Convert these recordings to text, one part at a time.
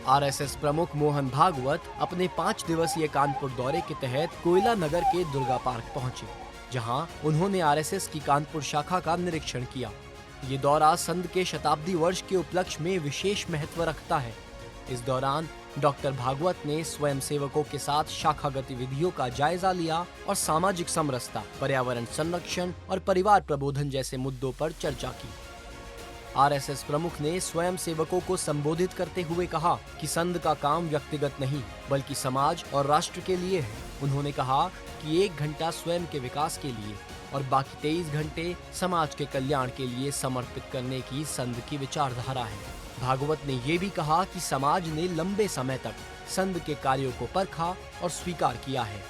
RSS प्रमुख मोहन भागवत अपने 5 दिवसीय कानपुर दौरे के तहत कोयला नगर के दुर्गा पार्क पहुंचे, जहां उन्होंने आरएसएस की कानपुर शाखा का निरीक्षण किया। ये दौरा संघ के शताब्दी वर्ष के उपलक्ष्य में विशेष महत्व रखता है। इस दौरान डॉक्टर भागवत ने स्वयं सेवकों के साथ शाखा गतिविधियों का जायजा लिया और सामाजिक समरसता, पर्यावरण संरक्षण और परिवार प्रबोधन जैसे मुद्दों पर चर्चा की। आरएसएस प्रमुख ने स्वयं सेवकों को संबोधित करते हुए कहा कि संघ का काम व्यक्तिगत नहीं बल्कि समाज और राष्ट्र के लिए है। उन्होंने कहा कि 1 घंटा स्वयं के विकास के लिए और बाकी 23 घंटे समाज के कल्याण के लिए समर्पित करने की संघ की विचारधारा है। भागवत ने ये भी कहा कि समाज ने लंबे समय तक संघ के कार्यों को परखा और स्वीकार किया है।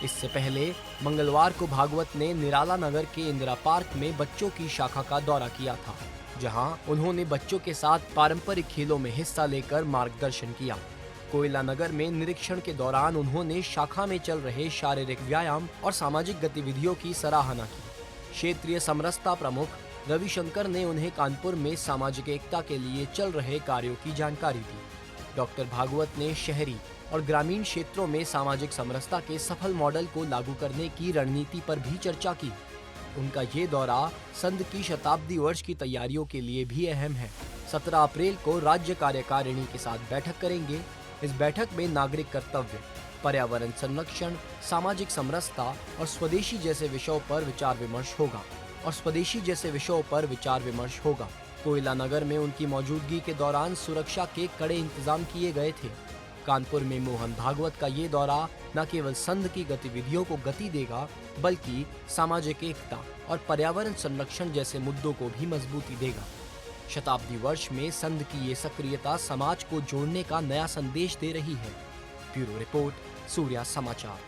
इससे पहले मंगलवार को भागवत ने निराला नगर के इंदिरा पार्क में बच्चों की शाखा का दौरा किया था, जहां उन्होंने बच्चों के साथ पारंपरिक खेलों में हिस्सा लेकर मार्गदर्शन किया। कोयला नगर में निरीक्षण के दौरान उन्होंने शाखा में चल रहे शारीरिक व्यायाम और सामाजिक गतिविधियों की सराहना की। क्षेत्रीय समरसता प्रमुख रविशंकर ने उन्हें कानपुर में सामाजिक एकता के लिए चल रहे कार्यों की जानकारी दी। डॉक्टर भागवत ने शहरी और ग्रामीण क्षेत्रों में सामाजिक समरसता के सफल मॉडल को लागू करने की रणनीति पर भी चर्चा की। उनका ये दौरा संघ की शताब्दी वर्ष की तैयारियों के लिए भी अहम है। 17 अप्रैल को राज्य कार्यकारिणी के साथ बैठक करेंगे। इस बैठक में नागरिक कर्तव्य, पर्यावरण संरक्षण, सामाजिक समरसता और स्वदेशी जैसे विषयों पर विचार विमर्श होगा। कोयला नगर में उनकी मौजूदगी के दौरान सुरक्षा के कड़े इंतजाम किए गए थे। कानपुर में मोहन भागवत का ये दौरा न केवल संघ की गतिविधियों को गति देगा, बल्कि सामाजिक एकता और पर्यावरण संरक्षण जैसे मुद्दों को भी मजबूती देगा। शताब्दी वर्ष में संघ की ये सक्रियता समाज को जोड़ने का नया संदेश दे रही है। ब्यूरो रिपोर्ट, सूर्या समाचार।